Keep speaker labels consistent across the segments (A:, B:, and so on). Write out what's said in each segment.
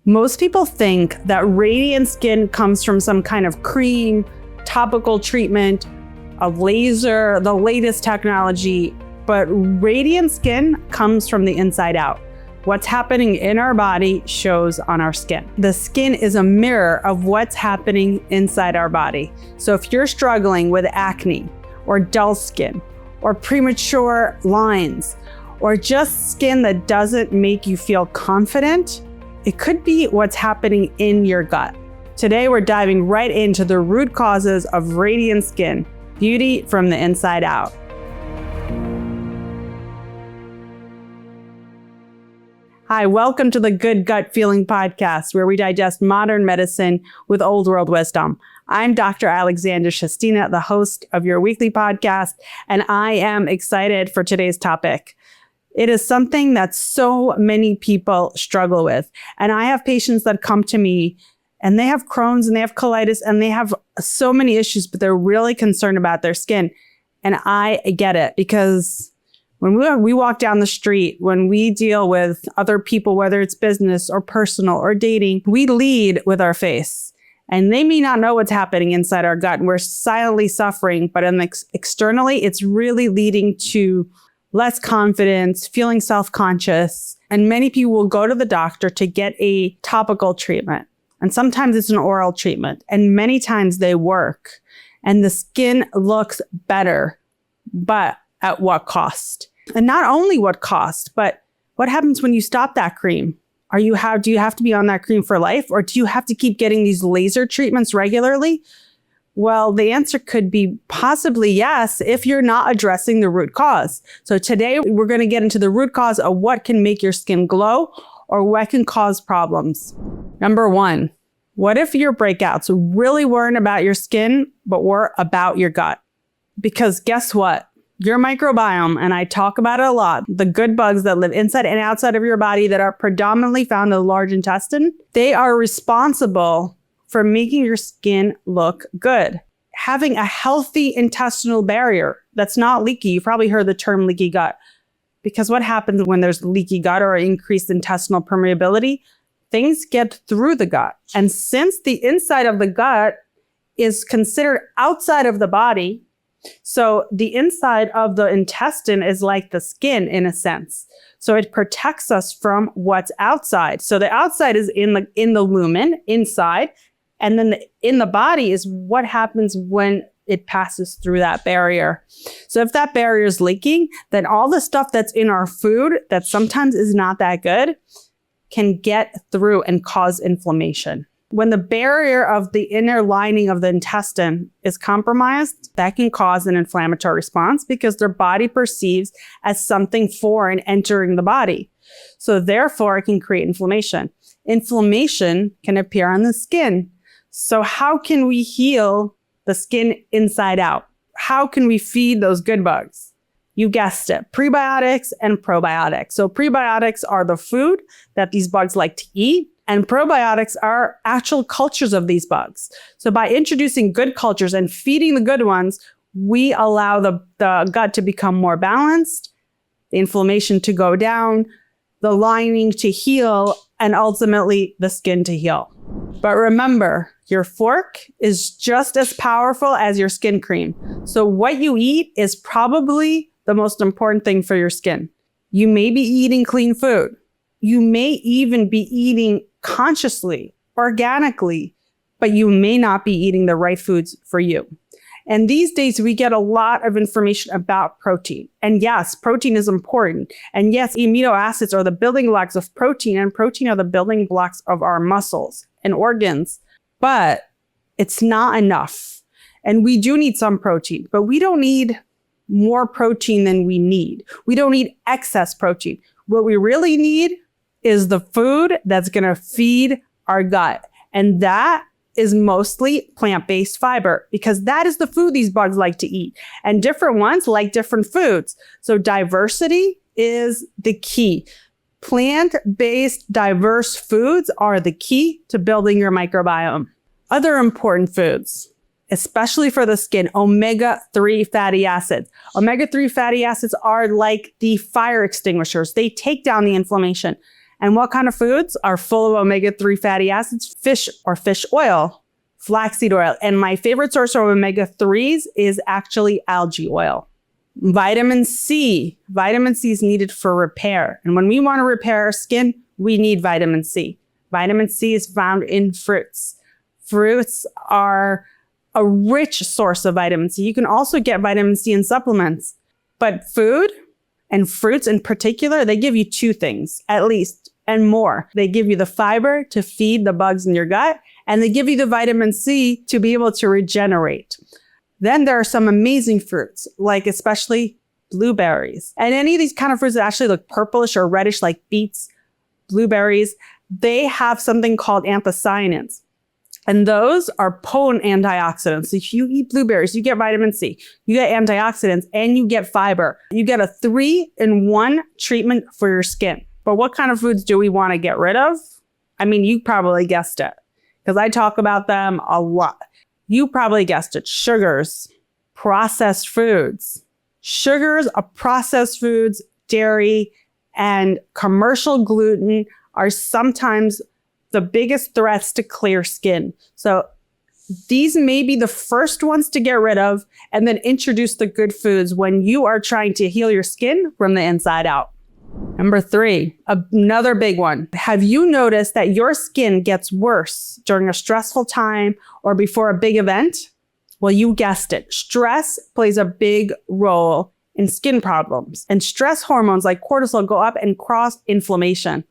A: Most people think that radiant skin comes from some kind of cream, topical treatment, a laser, the latest technology, but radiant skin comes from the inside out. What's happening in our body shows on our skin. The skin is a mirror of what's happening inside our body. So if you're struggling with acne or dull skin or premature lines or just skin that doesn't make you feel confident, it could be what's happening in your gut. Today, we're diving right into the root causes of radiant skin, beauty from the inside out. Hi, welcome to the Good Gut Feeling Podcast, where we digest modern medicine with old world wisdom. I'm Dr. Alexandra Shestina, the host of your weekly podcast, and I am excited for today's topic. It is something that so many people struggle with. And I have patients that come to me and they have Crohn's and they have colitis and they have so many issues, but they're really concerned about their skin. And I get it, because when we walk down the street, when we deal with other people, whether it's business or personal or dating, we lead with our face. And they may not know what's happening inside our gut and we're silently suffering, but externally, it's really leading to less confidence, feeling self-conscious, and many people will go to the doctor to get a topical treatment. And sometimes it's an oral treatment, and many times they work, and the skin looks better, but at what cost? And not only what cost, but what happens when you stop that cream? Do you have to be on that cream for life, or do you have to keep getting these laser treatments regularly? Well, the answer could be possibly yes, if you're not addressing the root cause. So today we're going to get into the root cause of what can make your skin glow or what can cause problems. Number one, what if your breakouts really weren't about your skin, but were about your gut? Because guess what? Your microbiome, and I talk about it a lot, the good bugs that live inside and outside of your body that are predominantly found in the large intestine, they are responsible for making your skin look good. Having a healthy intestinal barrier that's not leaky. You've probably heard the term leaky gut, because what happens when there's leaky gut or increased intestinal permeability? Things get through the gut. And since the inside of the gut is considered outside of the body, so the inside of the intestine is like the skin in a sense. So it protects us from what's outside. So the outside is in the lumen, inside. And then in the body is what happens when it passes through that barrier. So if that barrier is leaking, then all the stuff that's in our food that sometimes is not that good can get through and cause inflammation. When the barrier of the inner lining of the intestine is compromised, that can cause an inflammatory response because their body perceives as something foreign entering the body. So therefore, it can create inflammation. Inflammation can appear on the skin. So how can we heal the skin inside out? How can we feed those good bugs? You guessed it, prebiotics and probiotics. So prebiotics are the food that these bugs like to eat, and probiotics are actual cultures of these bugs. So by introducing good cultures and feeding the good ones, we allow the gut to become more balanced, the inflammation to go down, the lining to heal, and ultimately the skin to heal. But remember, your fork is just as powerful as your skin cream. So what you eat is probably the most important thing for your skin. You may be eating clean food. You may even be eating consciously, organically, but you may not be eating the right foods for you. And these days, we get a lot of information about protein. And yes, protein is important. And yes, amino acids are the building blocks of protein, and protein are the building blocks of our muscles and organs. But it's not enough. And we do need some protein, but we don't need more protein than we need. We don't need excess protein. What we really need is the food that's going to feed our gut. And that is mostly plant-based fiber, because that is the food these bugs like to eat. And different ones like different foods. So diversity is the key. Plant-based diverse foods are the key to building your microbiome. Other important foods, especially for the skin, omega-3 fatty acids. Omega-3 fatty acids are like the fire extinguishers. They take down the inflammation. And what kind of foods are full of omega-3 fatty acids? Fish or fish oil, flaxseed oil. And my favorite source of omega-3s is actually algae oil. Vitamin C. Vitamin C is needed for repair. And when we want to repair our skin, we need vitamin C. Vitamin C is found in fruits. Fruits are a rich source of vitamin C. You can also get vitamin C in supplements. But food and fruits in particular, they give you two things, at least, and more. They give you the fiber to feed the bugs in your gut, and they give you the vitamin C to be able to regenerate. Then there are some amazing fruits, like especially blueberries. And any of these kind of fruits that actually look purplish or reddish, like beets, blueberries, they have something called anthocyanins. And those are potent antioxidants. So if you eat blueberries, you get vitamin C, you get antioxidants, and you get fiber. You get a 3-in-1 treatment for your skin. But what kind of foods do we want to get rid of? I mean, you probably guessed it, because I talk about them a lot. You probably guessed it. Sugars, processed foods. Sugars, processed foods, dairy, and commercial gluten are sometimes the biggest threats to clear skin. So these may be the first ones to get rid of, and then introduce the good foods when you are trying to heal your skin from the inside out. Number 3, another big one. Have you noticed that your skin gets worse during a stressful time or before a big event? Well, you guessed it. Stress plays a big role in skin problems. And stress hormones like cortisol go up and cause inflammation.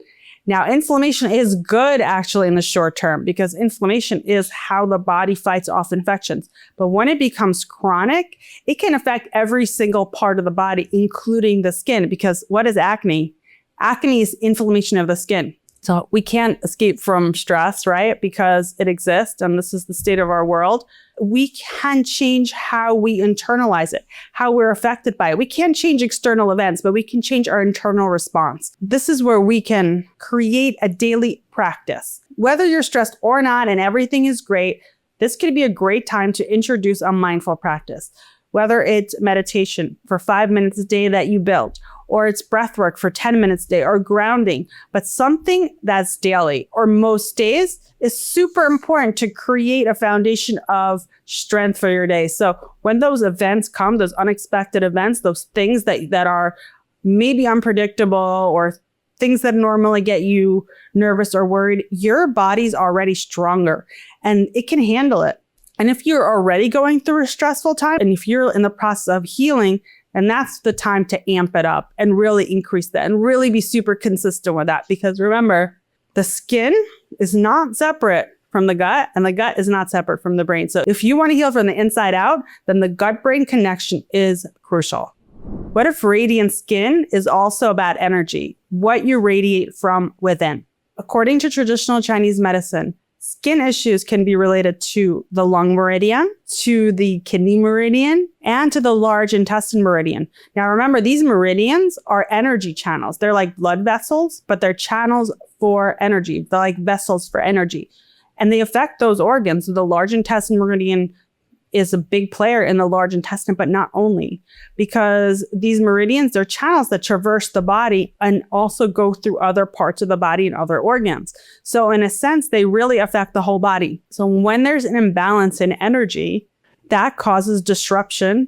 A: Now, inflammation is good actually in the short term, because inflammation is how the body fights off infections. But when it becomes chronic, it can affect every single part of the body, including the skin. Because what is acne? Acne is inflammation of the skin. So we can't escape from stress, right? Because it exists, and this is the state of our world. We can change how we internalize it, how we're affected by it. We can't change external events, but we can change our internal response. This is where we can create a daily practice. Whether you're stressed or not and everything is great, this could be a great time to introduce a mindful practice. Whether it's meditation for 5 minutes a day that you build, or it's breath work for 10 minutes a day, or grounding, but something that's daily or most days is super important to create a foundation of strength for your day. So when those events come, those unexpected events, those things that are maybe unpredictable or things that normally get you nervous or worried, your body's already stronger and it can handle it. And if you're already going through a stressful time, and if you're in the process of healing, and that's the time to amp it up and really increase that and really be super consistent with that. Because remember, the skin is not separate from the gut, and the gut is not separate from the brain. So if you want to heal from the inside out, then the gut-brain connection is crucial. What if radiant skin is also about energy, what you radiate from within? According to traditional Chinese medicine, skin issues can be related to the lung meridian, to the kidney meridian, and to the large intestine meridian. Now remember, these meridians are energy channels. They're like blood vessels, but they're channels for energy. They're like vessels for energy. And they affect those organs. So the large intestine meridian is a big player in the large intestine, but not only, because these meridians, they're channels that traverse the body and also go through other parts of the body and other organs. So in a sense, they really affect the whole body. So when there's an imbalance in energy, that causes disruption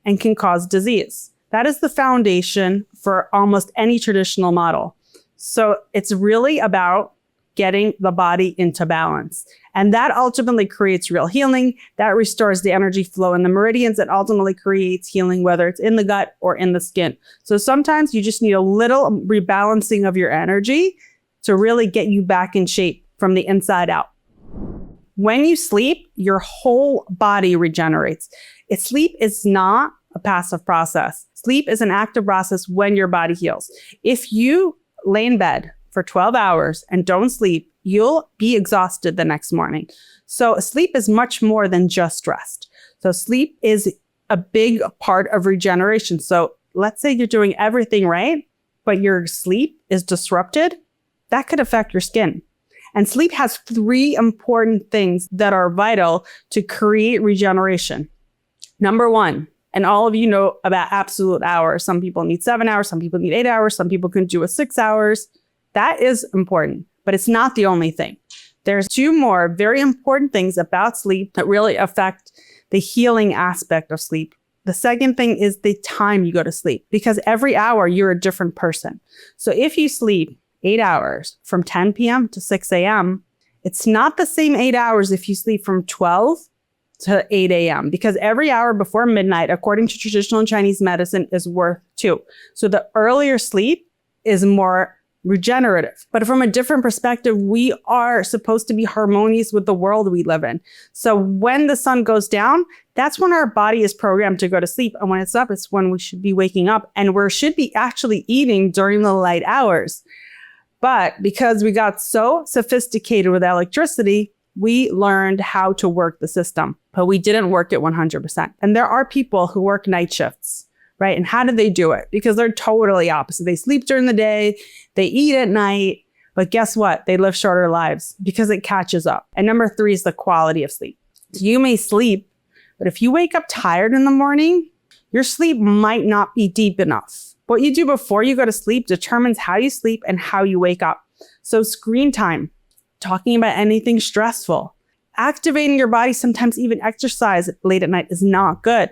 A: and can cause disease. That is the foundation for almost any traditional model. So it's really about getting the body into balance. And that ultimately creates real healing. That restores the energy flow in the meridians. That ultimately creates healing, whether it's in the gut or in the skin. So sometimes you just need a little rebalancing of your energy to really get you back in shape from the inside out. When you sleep, your whole body regenerates. Sleep is not a passive process. Sleep is an active process when your body heals. If you lay in bed for 12 hours and don't sleep, you'll be exhausted the next morning. So sleep is much more than just rest. So sleep is a big part of regeneration. So let's say you're doing everything right, but your sleep is disrupted. That could affect your skin. And sleep has 3 important things that are vital to create regeneration. Number 1, and all of you know about absolute hours. Some people need 7 hours, some people need 8 hours, some people can do 6 hours. That is important, but it's not the only thing. There's two more very important things about sleep that really affect the healing aspect of sleep. The second thing is the time you go to sleep, because every hour you're a different person. So if you sleep 8 hours from 10 p.m. to 6 a.m., it's not the same 8 hours if you sleep from 12 to 8 a.m. because every hour before midnight, according to traditional Chinese medicine, is worth 2. So the earlier sleep is more regenerative. But from a different perspective, we are supposed to be harmonious with the world we live in. So when the sun goes down, that's when our body is programmed to go to sleep. And when it's up, it's when we should be waking up. And we should be actually eating during the light hours. But because we got so sophisticated with electricity, we learned how to work the system, but we didn't work it 100%. And there are people who work night shifts, right? And how do they do it? Because they're totally opposite. They sleep during the day, they eat at night, but guess what? They live shorter lives because it catches up. And number 3 is the quality of sleep. So you may sleep, but if you wake up tired in the morning, your sleep might not be deep enough. What you do before you go to sleep determines how you sleep and how you wake up. So screen time, talking about anything stressful, activating your body, sometimes even exercise late at night is not good.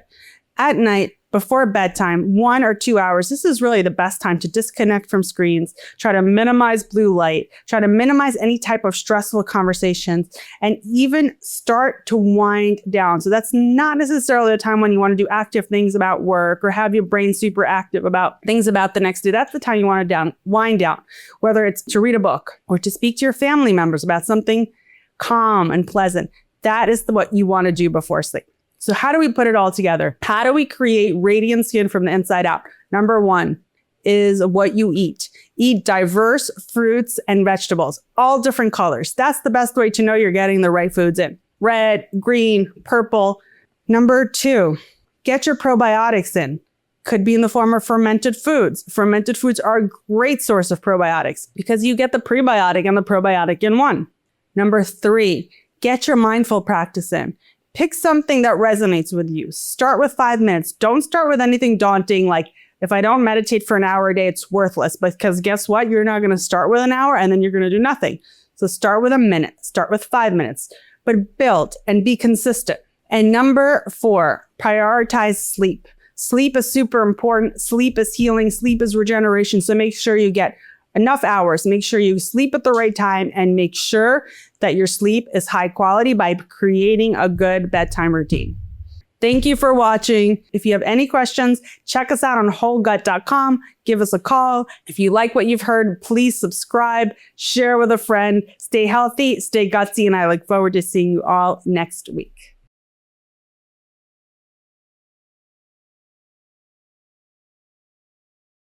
A: At night, before bedtime, 1 or 2 hours, this is really the best time to disconnect from screens, try to minimize blue light, try to minimize any type of stressful conversations, and even start to wind down. So that's not necessarily the time when you want to do active things about work or have your brain super active about things about the next day. That's the time you want to wind down, whether it's to read a book or to speak to your family members about something calm and pleasant. That is what you want to do before sleep. So how do we put it all together? How do we create radiant skin from the inside out? Number 1 is what you eat. Eat diverse fruits and vegetables, all different colors. That's the best way to know you're getting the right foods in. Red, green, purple. Number 2, get your probiotics in. Could be in the form of fermented foods. Fermented foods are a great source of probiotics because you get the prebiotic and the probiotic in one. Number 3, get your mindful practice in. Pick something that resonates with you. Start with 5 minutes. Don't start with anything daunting like, if I don't meditate for an hour a day, it's worthless. Because guess what? You're not going to start with an hour and then you're going to do nothing. So start with a minute. Start with 5 minutes. But build and be consistent. And number 4, prioritize sleep. Sleep is super important. Sleep is healing. Sleep is regeneration. So make sure you get enough hours. Make sure you sleep at the right time and make sure that your sleep is high quality by creating a good bedtime routine. Thank you for watching. If you have any questions, check us out on wholegut.com. Give us a call. If you like what you've heard, please subscribe, share with a friend. Stay healthy, stay gutsy, and I look forward to seeing you all next week.